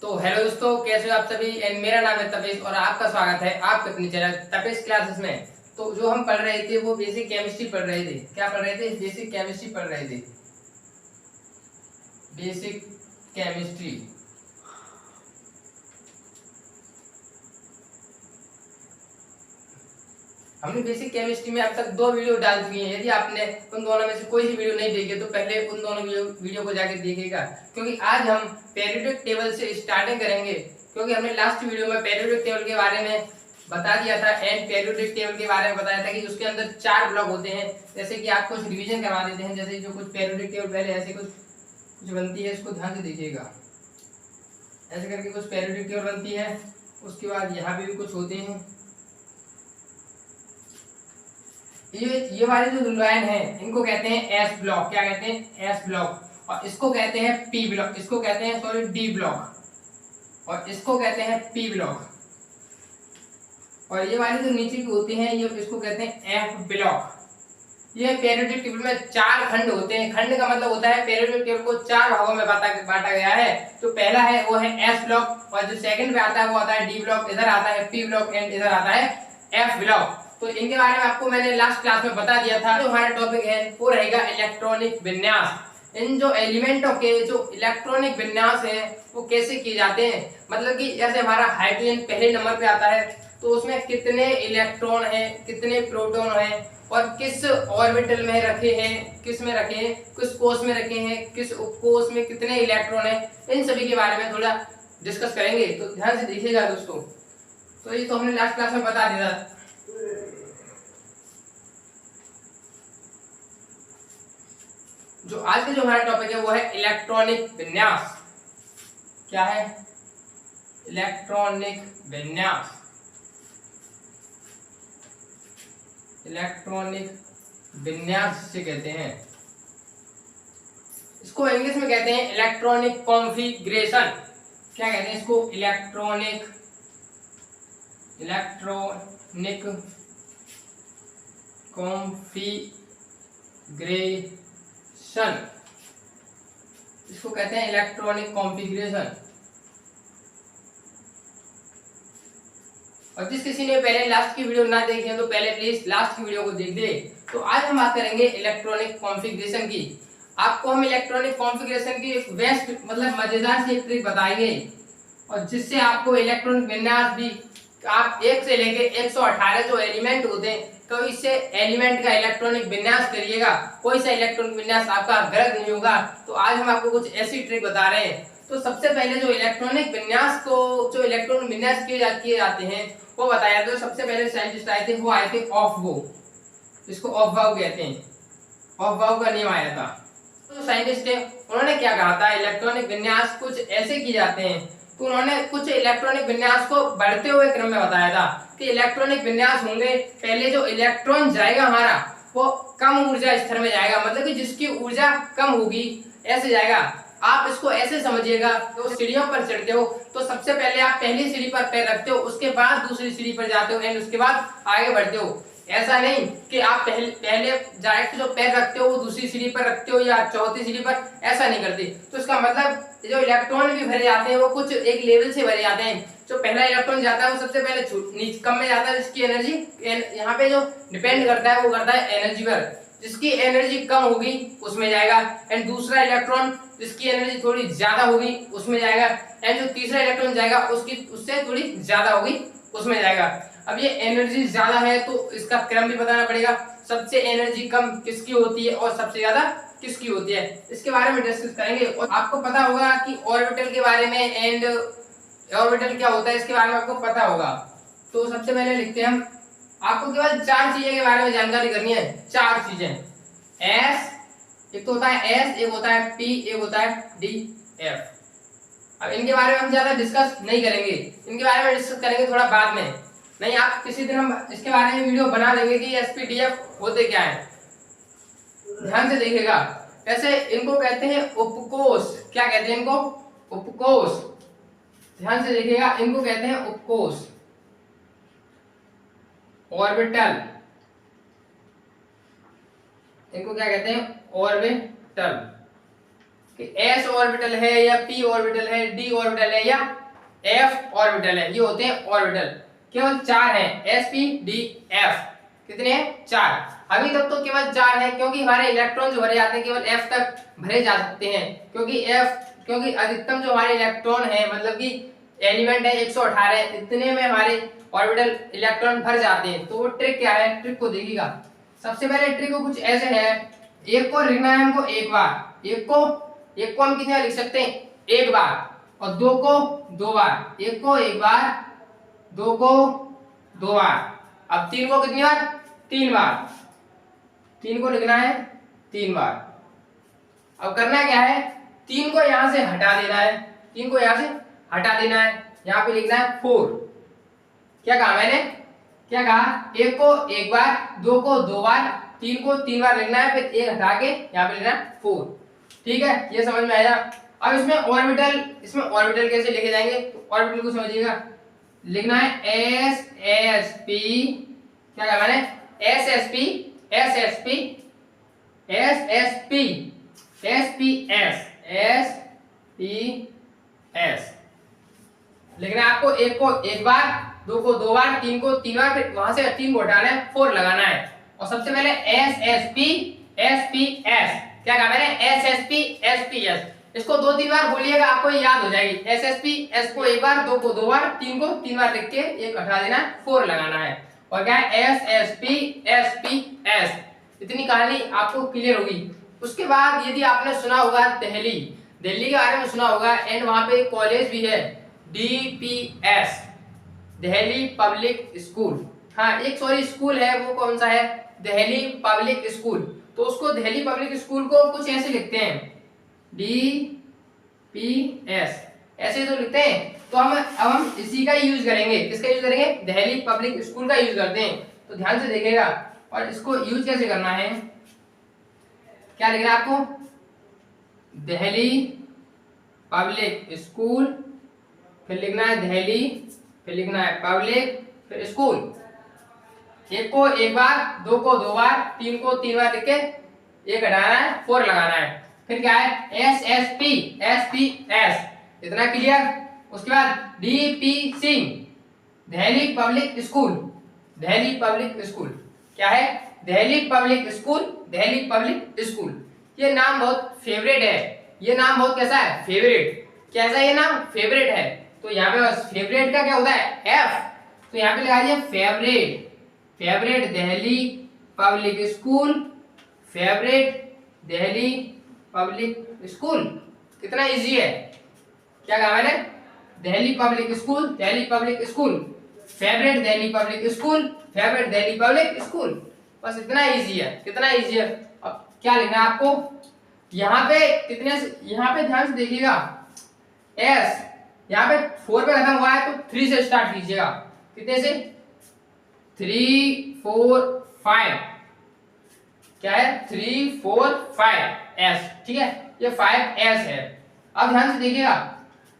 तो हेलो दोस्तों, कैसे हो आप सभी। एंड मेरा नाम है तपेश और आपका स्वागत है आपके अपनी चैनल तपेश क्लासेस में। तो जो हम पढ़ रहे थे वो बेसिक केमिस्ट्री पढ़ रहे थे। क्या पढ़ रहे थे? बेसिक केमिस्ट्री पढ़ रहे थे। Basic chemistry. हमने बेसिक केमिस्ट्री में अब तक 2 वीडियो डाल चुकी हैं। यदि आपने उन दोनों में से कोई सी वीडियो नहीं देखी तो पहले उन दोनों वीडियो को जाके देखिएगा, क्योंकि आज हम पीरियोडिक टेबल से स्टार्टिंग करेंगे। क्योंकि हमने लास्ट वीडियो में पीरियोडिक टेबल के बारे में बता दिया था एंड पीरियोडिक टेबल के बारे में बताया था कि उसके अंदर 4 ब्लॉक होते हैं। जैसे कि आपको रिवीजन करवा देते हैं। जैसे जो कुछ पीरियोडिक टेबल पहले ऐसे कुछ बनती है, इसको ध्यान से देखिएगा। ऐसे करके कुछ पीरियोडिक टेबल बनती है। उसके बाद यहाँ पे भी कुछ होते हैं। ये वाले जो लाइन है इनको कहते हैं एस ब्लॉक। क्या कहते हैं? S block. और इसको कहते हैं पी ब्लॉक। इसको कहते हैं सॉरी डी ब्लॉक। और इसको कहते हैं पी ब्लॉक। और ये वाले जो नीचे की होते हैं ये इसको कहते हैं एफ ब्लॉक। ये पीरियोडिक टेबल में 4 खंड होते हैं। खंड का मतलब होता है पीरियोडिक टेबल को 4 भागों में बांटा गया है। तो पहला है वो है एस ब्लॉक, और जो सेकंड पे आता है वो आता है डी ब्लॉक, इधर आता है पी ब्लॉक एंड इधर आता है एफ ब्लॉक। तो इनके बारे में आपको मैंने लास्ट क्लास में बता दिया था। जो हमारा टॉपिक है वो रहेगा इलेक्ट्रॉनिक विन्यास। इन जो एलिमेंटों के जो इलेक्ट्रॉनिक विन्यास है वो कैसे किए जाते हैं। मतलब कि जैसे हमारा हाइड्रोजन पहले नंबर पे आता है तो उसमें कितने इलेक्ट्रॉन हैं, कितने प्रोटॉन हैं, और किस ऑर्बिटल में रखे हैं, किस में रखे हैं, किस कोष में रखे हैं, किस उपकोष में कितने इलेक्ट्रॉन हैं, इन सभी के बारे में थोड़ा डिस्कस करेंगे। तो ध्यान से देखिएगा दोस्तों। तो ये तो हमने लास्ट क्लास में बता दिया। जो आज का जो हमारा टॉपिक है वो है इलेक्ट्रॉनिक विन्यास। क्या है? इलेक्ट्रॉनिक विन्यास। इलेक्ट्रॉनिक विन्यास से कहते हैं। इसको इंग्लिश में कहते हैं इलेक्ट्रॉनिक कॉन्फ़िगरेशन। क्या कहते हैं इसको? Electronic configuration. इसको कहते हैं इलेक्ट्रॉनिक कॉन्फ़िगरेशन। और जिस किसी ने पहले लास्ट की वीडियो ना देखी है तो पहले प्लीज लास्ट की वीडियो को देख दे। तो आज हम बात करेंगे इलेक्ट्रॉनिक कॉन्फ़िगरेशन की। आपको हम इलेक्ट्रॉनिक कॉन्फ़िगरेशन की एक बेस्ट मतलब मजेदार सी एक ट्रिक बताएंगे, और जिससे आपको इलेक्ट्रॉनिक विन्यास भी आप 1 से लेके 118 जो एलिमेंट होते हैं तो इससे एलिमेंट का इलेक्ट्रॉनिक विन्यास करिएगा, कोई सा इलेक्ट्रॉनिक विन्यास आपका गलत नहीं होगा। तो आज हम आपको कुछ ऐसी ट्रिक बता रहे हैं। तो सबसे पहले जो इलेक्ट्रॉनिक विन्यास किए जाते हैं वो बताया। तो सबसे पहले साइंटिस्ट आए थे वो आए थे ऑफबो। इसको ऑफबाउ कहते हैं। ऑफबाउ का नेम आया था। तो साइंटिस्ट है उन्होंने क्या कहा था, इलेक्ट्रॉनिक विन्यास कुछ ऐसे किए जाते हैं। तो उन्होंने कुछ इलेक्ट्रॉनिक विन्यास को बढ़ते हुए क्रम में बताया था कि इलेक्ट्रॉनिक विन्यास होंगे। पहले जो इलेक्ट्रॉन जाएगा हमारा वो कम ऊर्जा स्तर में जाएगा, मतलब कि जिसकी ऊर्जा कम होगी ऐसे जाएगा। आप इसको ऐसे समझिएगा, तो सीढ़ियों पर चढ़ते हो तो सबसे पहले आप पहली सीढ़ी पर पैर रखते हो, उसके बाद दूसरी सीढ़ी पर जाते हो एंड उसके बाद आगे बढ़ते हो। ऐसा नहीं कि आप पहले डायरेक्ट जो पैर रखते हो वो दूसरी सीढ़ी पर रखते हो या चौथी सीढ़ी पर, ऐसा नहीं करते। तो इसका मतलब जो इलेक्ट्रॉन भी भरे जाते हैं वो कुछ एक लेवल से भरे जाते हैं। जो पहला इलेक्ट्रॉन जाता है वो सबसे पहले नीचे कम में जाता है, जिसकी एनर्जी यहाँ पे जो डिपेंड करता है वो करता है एनर्जी पर। जिसकी एनर्जी कम होगी उसमें जाएगा, एंड दूसरा इलेक्ट्रॉन जिसकी एनर्जी थोड़ी ज्यादा होगी उसमें जाएगा, एंड जो तीसरा इलेक्ट्रॉन जाएगा उसकी उससे थोड़ी ज्यादा होगी उसमें जाएगा। अब ये एनर्जी ज्यादा है तो इसका क्रम भी बताना पड़ेगा। सबसे एनर्जी कम किसकी होती है और सबसे ज्यादा किसकी होती है, इसके बारे में डिस्कस करेंगे। और आपको पता होगा कि ऑर्बिटल के बारे में एंड ऑर्बिटल क्या होता है इसके बारे में आपको पता होगा। तो सबसे पहले लिखते हैं हम। आपको केवल 4 चीजें के बारे में जानकारी करनी है। 4 चीजें। एस, एक तो होता है एस, एक होता है पी, एक होता है डी, एफ। अब इनके बारे में हम ज्यादा डिस्कस नहीं करेंगे, इनके बारे में डिस्कस करेंगे थोड़ा बाद में। नहीं, आप किसी दिन हम इसके बारे में वीडियो बना देंगे कि एस पी डी एफ होते क्या है। ध्यान से देखिएगा। वैसे इनको कहते हैं उपकोष। क्या कहते हैं इनको? उपकोष। ध्यान से देखिएगा, इनको कहते हैं उपकोष। ऑर्बिटल, इनको क्या कहते हैं? ऑर्बिटल। कि s ऑर्बिटल है या p ऑर्बिटल है, d ऑर्बिटल है या f ऑर्बिटल है। ये होते हैं ऑर्बिटल, केवल 4 हैं, s p d f। कितने हैं? 4। अभी तक तो केवल 4 है, क्योंकि हमारे इलेक्ट्रॉन जो भरे जाते हैं केवल f तक भरे जा सकते हैं, क्योंकि अधिकतम जो हमारे इलेक्ट्रॉन है मतलब कि एलिमेंट है 118, इतने में हमारे ऑर्बिटल इलेक्ट्रॉन भर जाते हैं। तो वो ट्रिक क्या है, ट्रिक को देखिएगा। सबसे पहले ट्रिक को कुछ ऐसे है, एक को लिखना है हमको एक बार, एक को हम कितने बार लिख सकते हैं? एक बार, और दो को दो बार, एक को एक बार, दो को दो बार। अब तीन को कितनी बार? 3 बार। 3 को लिखना है 3 बार। अब करना क्या है, 3 को यहां से हटा देना है, 3 को यहां से हटा देना है, यहां पे लिखना है 4। क्या कहा मैंने? क्या कहा? एक को एक बार, दो को दो बार, 3 को 3 बार लिखना है, फिर एक हटा के यहां पे लिखना है 4। ठीक है, ये समझ में आया। अब इसमें ऑर्बिटल कैसे लिखे जाएंगे, तो ऑर्बिटल को समझिएगा। लिखना है एस एस पी, क्या कहा मैंने? S S P, S S P, S S P, S P S, S P S. लिखना है आपको, एक को एक बार, दो को दो बार, 3 को 3 बार, फिर वहां से 3 को हटाना है, 4 लगाना है। और सबसे पहले S S P, S P S, क्या कहा मैंने? S S P, S P S. इसको 2-3 बार बोलिएगा, आपको याद हो जाएगी। एस एस पी, एस को एक बार, दो को दो बार, 3 को 3 बार लिख के एक हटा देना है, 4 लगाना है। और क्या है? S S P, S P S. इतनी कहानी आपको क्लियर होगी। उसके बाद यदि आपने सुना होगा दिल्ली के बारे में सुना होगा, एंड वहां पे कॉलेज भी है, DPS, दिल्ली पब्लिक स्कूल। हाँ, एक सॉरी स्कूल है, वो कौन सा है? Delhi public school. तो उसको दिल्ली पब्लिक स्कूल को कुछ ऐसे लिखते हैं, DPS, ऐसे तो लिखते हैं। तो अब हम इसी का यूज करेंगे। किसका यूज करेंगे? दिल्ली पब्लिक स्कूल का यूज करते हैं। तो ध्यान से देखिएगा, और इसको यूज कैसे करना है, क्या लिखना है आपको? दिल्ली पब्लिक स्कूल, फिर लिखना है दिल्ली, फिर लिखना है पब्लिक, फिर स्कूल। एक को एक बार, दो को दो बार, 3 को 3 बार लिख के एक हटाना है, 4 लगाना है। फिर क्या है? S S P, S P S. इतना क्लियर? उसके बाद DP Singh, Delhi public school, Delhi public school. क्या है? Delhi public school, Delhi public school. ये नाम बहुत फेवरेट है, ये नाम बहुत कैसा है? फेवरेट। कैसा ये नाम? फेवरेट है। तो यहाँ पे बस फेवरेट का क्या होता है? F। तो यहाँ पे लगा दिया favourite, favourite Delhi public school, favourite Delhi public school. कितना इजी है। क्या कहा मैंने? Delhi public school, Delhi public school, favourite Delhi public school, favourite Delhi public school. बस इतना इजी है, कितना इजी है। अब क्या लिखना है आपको? यहाँ पे कितने, यहाँ पे ध्यान से देखिएगा, एस यहाँ पे 4 पे खत्म हुआ है, तो 3 से स्टार्ट कीजिएगा। कितने से? 3 4 5। क्या है? 3 4 5 एस। ठीक है, ये 5 एस है। अब ध्यान से देखिएगा,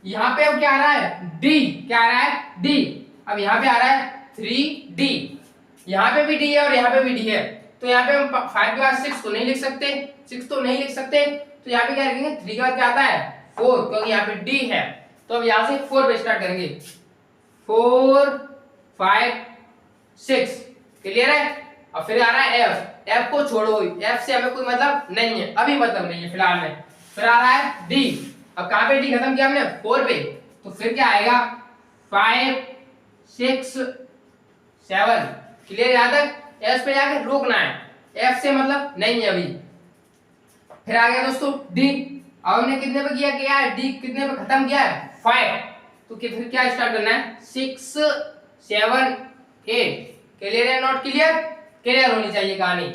यहाँ पे अब क्या आ रहा है? डी। क्या आ रहा है? डी। अब यहाँ पे आ रहा है 3D, यहाँ पे भी डी है और यहाँ पे भी डी है। तो यहाँ पे हम 5 के बाद 6 तो नहीं लिख सकते, 6 तो नहीं लिख सकते, तो यहाँ पे क्या लिखेंगे? 3 के बाद क्या आता है? 4, क्योंकि यहाँ पे डी है। तो अब यहाँ से 4 पे स्टार्ट करेंगे, 4 5 6। क्लियर है? अब फिर आ रहा है एफ। एफ को छोड़ो, एफ से हमें कोई मतलब नहीं है, अभी मतलब नहीं है फिलहाल में। फिर आ रहा है डी। अब कहाँ पे डी खत्म किया हमने? 4 पे। तो फिर क्या आएगा? 5 6 7। क्लियर? यहाँ तक एस पे जाके रोकना है, एफ से मतलब नहीं है अभी। फिर आ गया दोस्तों डी। अब हमने कितने पे किया? क्या है? डी कितने पे खत्म किया है? 5। तो फिर क्या स्टार्ट करना है? 6 7 8। क्लियर है? Not clear? क्लियर होनी चाहिए कहानी।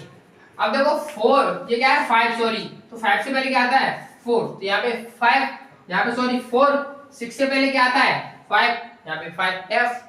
अब देखो 4, ये क्या है? 5 सॉरी, तो 5 से पहले क्या आता है? 4। तो यहाँ पे 5, यहाँ पे सॉरी 4। 6 से पहले क्या आता है? 5, यहाँ पे 5 एफ।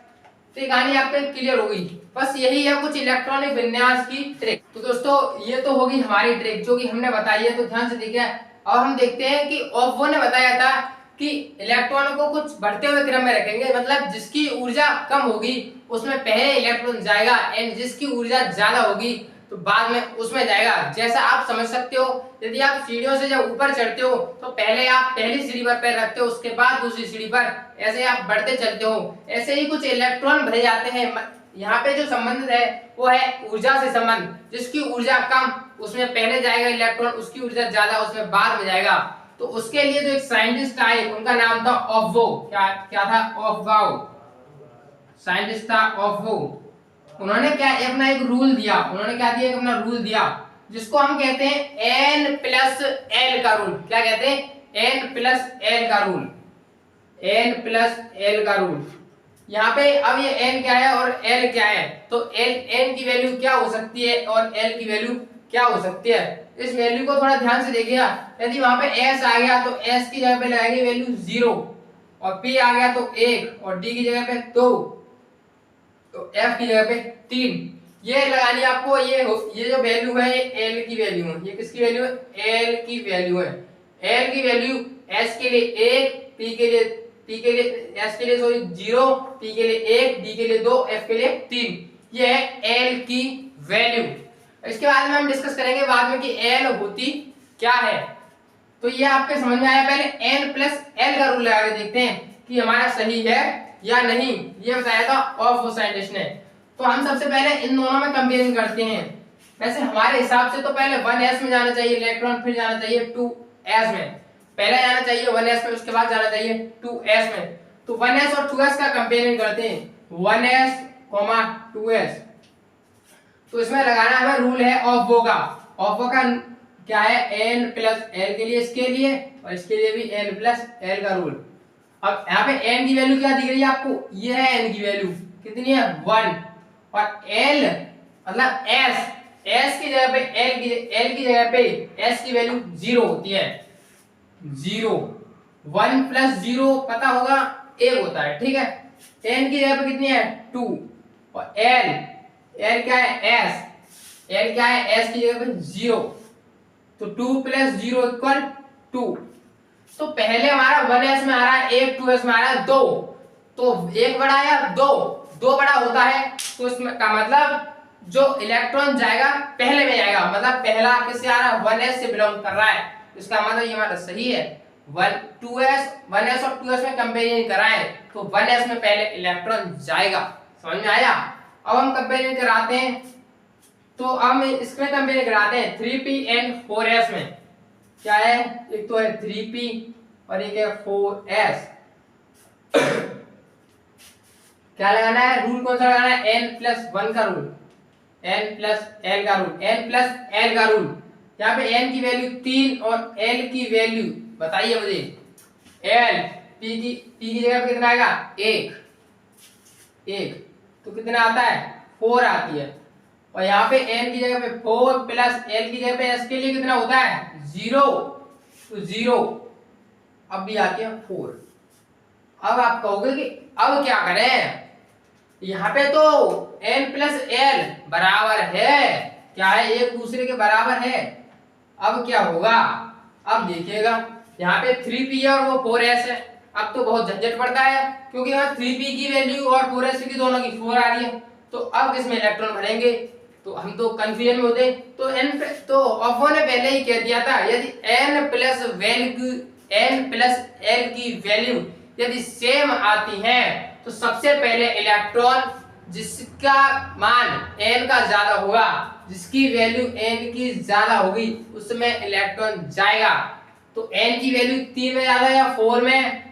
तो ये कहानी आपके क्लियर हो गई। बस यही है कुछ इलेक्ट्रॉनिक विन्यास की ट्रिक। तो दोस्तों ये तो होगी हमारी ट्रिक जो कि हमने बताई है। तो ध्यान से देखिए, अब हम देखते हैं कि ऑफो ने बताया था कि इलेक्ट्रॉनों को कुछ बढ़ते हुए क्रम में रखेंगे, मतलब जिसकी ऊर्जा कम होगी उसमें पहले इलेक्ट्रॉन जाएगा, एंड जिसकी ऊर्जा ज्यादा होगी तो तो बाद में उसमें जाएगा। जैसा आप समझ सकते हो, यदि आप सीढ़ियों से जब ऊपर चढ़ते हो तो पहले आप पहली सीढ़ी पर पैर रखते हो, उसके बाद दूसरी सीढ़ी पर, ऐसे आप बढ़ते चलते हो। ऐसे ही कुछ इलेक्ट्रॉन भरे जाते हैं। यहाँ पे जो संबंध है वो है ऊर्जा से संबंध। जिसकी ऊर्जा कम उसमें पहले जाएगा इलेक्ट्रॉन, उसकी ऊर्जा ज्यादा उसमें बाद में जाएगा। तो उसके लिए जो एक साइंटिस्ट आए उनका नाम था ऑफ्वो। क्या था? ऑफ्वाउ, साइंटिस्ट था ऑफ्वो। उन्होंने क्या अपना एक रूल दिया, उन्होंने क्या दिया, अपना रूल दिया जिसको हम कहते हैं N+L का रूल। क्या कहते हैं? N+L का रूल, N+L का रूल। यहाँ पे अब ये N क्या है और L क्या है, तो N की वैल्यू क्या हो सकती है और L की वैल्यू क्या हो सकती है, इस वैल्यू को थोड़ा ध्यान से देखिएगा। यदि वहां पे S आ गया तो S की जगह पे लगाएंगे वैल्यू 0, और P आ गया तो 1, और D की जगह पे 2, तो F की जगह पे 3। ये लगानी आपको। ये जो वैल्यू है ये L की वैल्यू है। ये किसकी वैल्यू है? L की वैल्यू है। L की वैल्यू S के लिए 1, S के लिए 0, P के लिए 1, D के लिए 2, F के लिए 3। ये है L की वैल्यू। इसके बाद में हम डिस्कस करेंगे बाद में कि L होती क्या है। तो ये आपके समझ में आया। पहले N+L का रूल लगा के देखते हैं कि हमारा सही है या नहीं। ये बताया था ऑफ साइंटिस्ट ने। तो हम सबसे पहले इन दोनों में कंपेयरिंग करते हैं। वैसे हमारे हिसाब से तो पहले 1s में जाना चाहिए इलेक्ट्रॉन, फिर जाना चाहिए 2s में। पहले जाना चाहिए 1s में, उसके बाद जाना चाहिए 2s में। तो 1s और 2s का कंपेयरिंग करते हैं, 1s, 2s। तो इसमें लगाना हमें रूल है ऑफ्वो का। ऑफ्वो का क्या है? N+L के लिए, इसके लिए और इसके लिए भी N+L का रूल। अब यहाँ पे N की वैल्यू क्या दिख रही है आपको? ये है N की वैल्यू कितनी है? 1। और L मतलब S की जगह पे L की जगह पे S की वैल्यू 0 होती है। 0, 1 + 0 पता होगा 1 होता है, ठीक है। N की जगह पे कितनी है? 2। और L क्या है? L क्या है? S की जगह पे 0। तो 2 + 0 = 2। तो पहले हमारा 1s में आ रहा है 1, 2s में आ रहा है 2। तो 1 बड़ा या 2 बड़ा होता है, तो इसमें का मतलब जो इलेक्ट्रॉन जाएगा पहले में जाएगा। मतलब पहला किससे आ रहा है? 1s से बिलोंग कर रहा है। इसका मतलब ये हमारा सही है। 1s और 2s में कंपेरिजन कराएं तो 1s में पहले इलेक्ट्रॉन जाएगा। समझ में आया? अब हम कंपेरिजन कराते हैं। तो हम इसमें कंपेयर कराते हैं 3p एंड 4s में। क्या है? एक तो है 3p और एक है 4s। क्या लगाना है? रूल कौन सा लगाना है? N+1 का रूल, N+L का रूल, N+L का रूल। यहाँ पे N की वैल्यू 3 और L की वैल्यू बताइए मुझे। L P की जगह पे कितना आएगा? 1। तो कितना आता है? 4 आती है। और यहाँ पे N की जगह पे 4 + L की जगह पे S के लिए कितना होता है? 0। तो 0 अब भी आती है 4। अब आप कहोगे कि अब क्या करें? यहाँ पे तो N+L बराबर है, क्या है? एक दूसरे के बराबर है। अब क्या होगा? अब देखिएगा, यहाँ पे 3p है और वो 4s है। अब तो बहुत झंझट पड़ता है क्योंकि यहाँ 3p की वैल्यू और 4s की दोनों की 4 आ रही है। तो अब किसमें इलेक्ट्रॉन भरेंगे? तो हम तो कंफ्यूजन में होते। तो ऑफ्वो ने पहले ही कह दिया था, यदि N+L की वैल्यू यदि सेम आती है तो सबसे पहले इलेक्ट्रॉन जिसका मान n का ज्यादा होगा, जिसकी वैल्यू n की ज्यादा होगी, उसमें इलेक्ट्रॉन जाएगा। तो n की वैल्यू 3 में ज्यादा है या 4 में?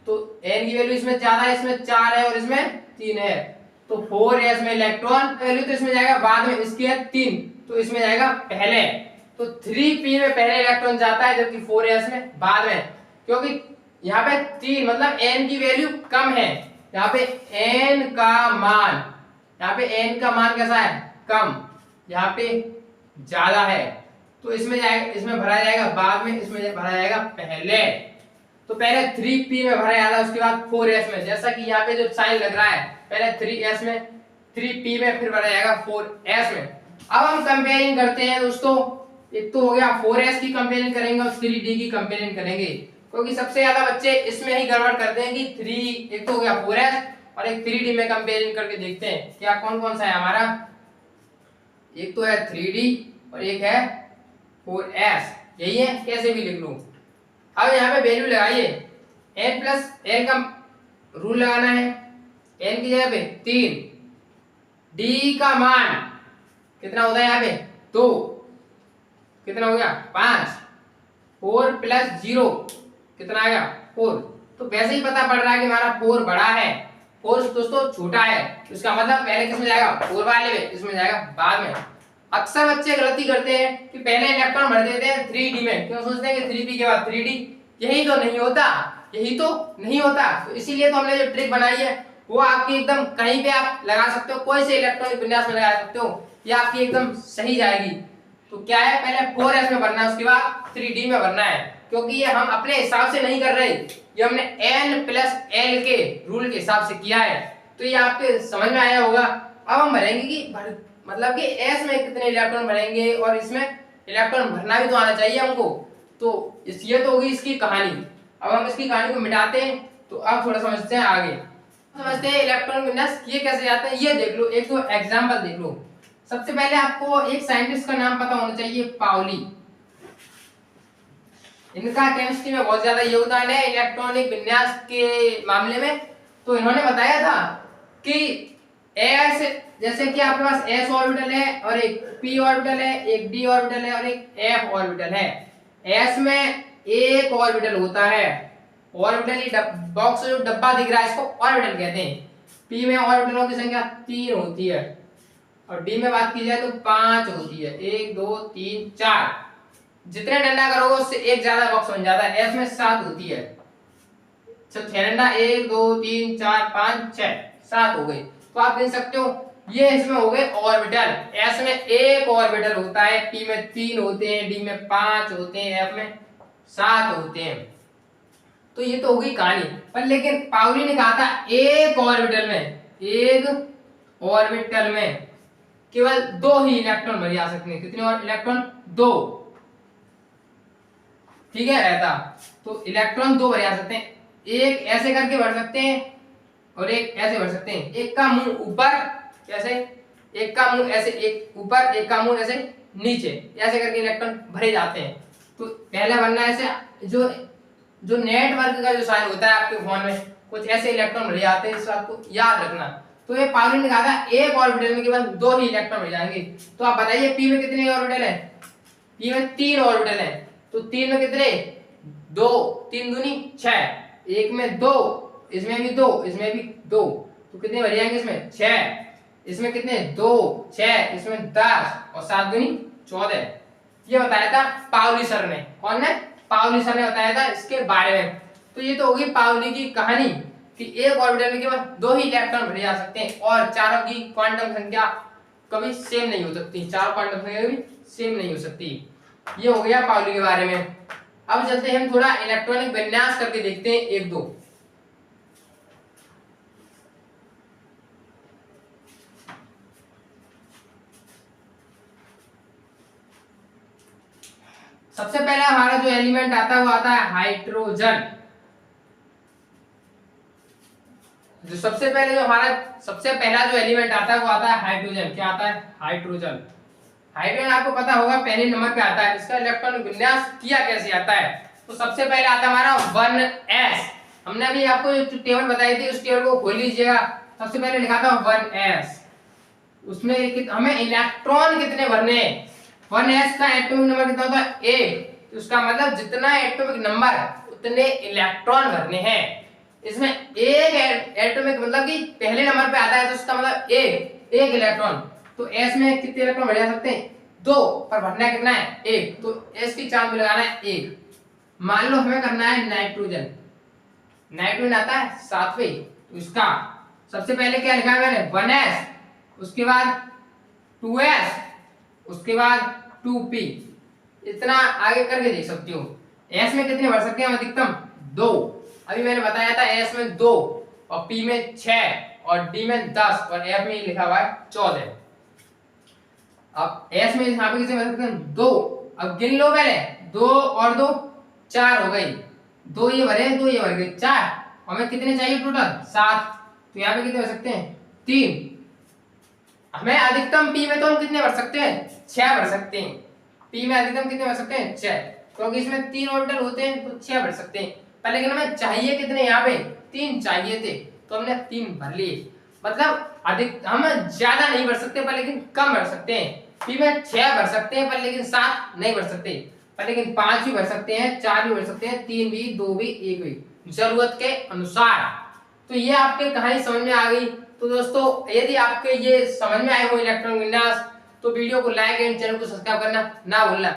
तो n की वैल्यू इसमें ज्यादा है, इसमें 4 है और इसमें 3 है। तो 4s में इलेक्ट्रॉन वैल्यू तो इसमें जाएगा बाद में, इसकी है 3 तो इसमें जाएगा पहले। तो 3p में पहले इलेक्ट्रॉन जाता है जबकि 4s में बाद में, क्योंकि यहाँ पे 3 मतलब n की वैल्यू कम है। यहाँ पे n का मान कैसा है? कम। यहाँ पे ज्यादा है तो इसमें जाएगा, इसमें भरा जाएगा बाद में, इसमें भरा जाएगा पहले। तो पहले 3p में भरा जाएगा, उसके बाद 4s में। जैसा कि यहाँ पे जो साइन लग रहा है, पहले 3s में, 3p में, फिर भरा जाएगा 4s में। अब हम कंपेयरिंग करते हैं दोस्तों। एक तो हो गया 4s की कंपेयरिंग करेंगे और 3d की कंपेयरिंग करेंगे, क्योंकि सबसे ज्यादा बच्चे इसमें ही गड़बड़ करते हैं कि 3 एक तो हो गया 4s और एक 3d में कंपेयरिंग करके देखते हैं क्या कौन कौन सा है हमारा। एक तो है 3D और एक है 4s, यही है, कैसे भी लिख लो। अब यहाँ पे वैल्यू लगाइए, n प्लस l का रूल लगाना है, n की जगह पे 3, d का मान कितना होता है यहाँ पे 2, कितना हो गया 5, 4 प्लस 0 कितना आएगा 4। तो वैसे ही पता पड़ रहा है कि हमारा 4 बड़ा है, 4 दोस्तों छोटा है, उसका मतलब पहले किसमें जाएगा 4 वाले में, इसमें जाएगा बाद में। अक्सर बच्चे गलती करते हैं कि पहले इलेक्ट्रॉन भर देते हैं 3D में, क्यों सोचते हैं कि 3p के बाद 3D, यही तो नहीं होता, यही तो नहीं होता। तो इसीलिए तो हमने जो ट्रिक बनाई है वो आपकी एकदम कहीं पे आप लगा सकते हो, कोई से इलेक्ट्रॉनिक विन्यास में लगा सकते हो, ये आपकी एकदम सही जाएगी। तो क्या है, पहले 4s में भरना है, उसके बाद 3D में भरना है, क्योंकि ये हम अपने हिसाब से नहीं कर रहे, ये हमने n प्लस l के रूल के हिसाब से किया है। तो ये आपके समझ में आया होगा। अब हम भरेंगे कि मतलब कि s में कितने इलेक्ट्रॉन भरेंगे, और इसमें इलेक्ट्रॉन भरना भी तो आना चाहिए हमको। तो ये तो होगी इसकी कहानी। अब हम इसकी कहानी को मिटाते हैं, तो अब थोड़ा समझते हैं आगे। समझते हैं इलेक्ट्रॉन विन्यास ये कैसे जाता है, ये देख लो, एक तो एग्जाम्पल देख लो। सबसे पहले आपको एक साइंटिस्ट का नाम पता होना चाहिए, पाउली। इनका केमिस्ट्री में बहुत ज्यादा योगदान है इलेक्ट्रॉनिक विन्यास के मामले में। तो इन्होंने बताया था कि s, जैसे कि आपके पास s ऑर्बिटल है और एक p ऑर्बिटल है, एक d ऑर्बिटल है और एक f ऑर्बिटल है। s में एक ऑर्बिटल होता है, ऑर्बिटल ही बॉक्स जो डब्बा दिख रहा है इसको ऑर्बिटल कहते हैं। p में ऑर्बिटलों की संख्या 3 होती है, और d में बात की जाए तो 5 होती है, 1 2 3 4। जितने डंडा करोगे उससे एक ज्यादा बॉक्स बन जाता है। s में 7 होती है, 6 डंडा, 1 2 3 4 5 6 7 हो गई। तो आप देख सकते हो ये इसमें हो गए ऑर्बिटल। s में एक ऑर्बिटल होता है, p में 3 होते हैं, d में 5 होते हैं, f में 7 होते हैं। तो ये तो होगी कहानी। पर लेकिन पाउली ने कहा था एक ऑर्बिटल में केवल 2 ही इलेक्ट्रॉन भरे जा सकते हैं। कितने और इलेक्ट्रॉन 2, ठीक है रहता। तो इलेक्ट्रॉन 2 भरे जा सकते हैं, एक ऐसे करके भर सकते हैं और एक ऐसे भर सकते हैं। एक का मुंह ऊपर कैसे, एक का मुंह ऐसे, एक ऊपर, एक का मुंह ऐसे नीचे, ऐसे करके इलेक्ट्रॉन भरे जाते हैं। तो पहला बनना ऐसे, जो नेटवर्क का जो साइन होता है आपके फोन में, कुछ ऐसे इलेक्ट्रॉन भरे जाते हैं, इस बात को याद रखना। तो ये पाउली ने कहा था एक ऑर्बिटल में केवल 2 ही इलेक्ट्रॉन भरे जाएंगे। तो आप बताइए p में कितने ऑर्बिटल है, p में 3 ऑर्बिटल है। तो 3 में कितने 2, 3 दूनी 6, एक में 2, इसमें भी 2, इसमें भी 2, तो कितने भर जाएंगे इसमें 6, इसमें कितने 2 6, इसमें 10 और 7 दूनी 14। ये बताया था पाउली सर ने। कौन ने, पाउली सर ने बताया था इसके बारे में। तो ये तो होगी पाउली की कहानी कि एक ऑर्बिटल में केवल 2 ही इलेक्ट्रॉन भरे जा सकते हैं, और चारों की क्वांटम संख्या कभी सेम नहीं हो सकती, चार क्वांटम संख्या कभी सेम नहीं हो सकती। ये हो गया पाउली के बारे में। अब चलते हैं हम थोड़ा इलेक्ट्रॉनिक विन्यास करके देखते हैं एक दो। सबसे पहले हमारा जो एलिमेंट आता है वो आता है हाइड्रोजन। सबसे पहला जो एलिमेंट आता है वो आता है हाइड्रोजन। क्या आता है, हाइड्रोजन। हाइड्रोजन आपको पता होगा पहले नंबर पे आता है। इसका इलेक्ट्रॉन विन्यास किया कैसे आता है, तो सबसे पहले आता है हमारा 1s। हमने अभी आपको जो टेबल बताई थी उस टेबल को खोल लीजिएगा। सबसे पहले लिखा था 1s, उसमें हमें इलेक्ट्रॉन कितने भरने हैं। 1s का एटॉमिक नंबर कितना होता है 1, तो उसका मतलब जितना एटॉमिक नंबर उतने इलेक्ट्रॉन भरने हैं। इसमें एक एटॉमिक मतलब कि पहले नंबर पे आता है तो उसका मतलब एक इलेक्ट्रॉन। तो s में कितने इलेक्ट्रॉन भर जा सकते हैं 2, पर भरना कितना है 1, तो s की चांद में लगाना है 1। मान लो हमें करना है नाइट्रोजन। नाइट्रोजन आता है 7वें, तो इसका सबसे पहले क्या लिखा है मैंने 1s, उसके बाद 2s, उसके बाद 2p। इतना आगे करके देख सकते हो। s में कितने भर सकते हैं अधिकतम 2। अभी मैंने बताया था s में 2 और p में 6 और d में 10 और f में लिखा हुआ है 14। अब s में यहाँ पे कितने भर सकते हैं 2। अब गिन लो पहले, 2 और 2 4 हो गई, 2 ये भरे 2 ये भर गए 4। हमें कितने चाहिए टोटल 7, तो यहाँ पे कितने भर सकते हैं 3। हमें अधिकतम पी में तो हम कितने भर सकते हैं, 6 भर सकते हैं। पी में अधिकतम कितने भर सकते हैं, 6, क्योंकि इसमें 3 ऑर्बिटल होते हैं तो 6 भर सकते हैं। पर लेकिन हमें चाहिए कितने, यहाँ पे 3 चाहिए थे तो हमने 3 भर लिए। मतलब अधिक हम ज्यादा नहीं भर सकते पर लेकिन कम भर सकते हैं। पी में 6 भर सकते हैं पर लेकिन 7 नहीं भर सकते, पर लेकिन 5 भी भर सकते हैं, 4 भी भर सकते हैं, 3 भी, 2 भी, 1 भी, जरूरत के अनुसार। तो ये आपके कहानी समझ में आ गई। तो दोस्तों यदि आपके ये समझ में आए हो इलेक्ट्रॉनिक विन्यास, तो वीडियो को लाइक एंड चैनल को सब्सक्राइब करना ना भूलना।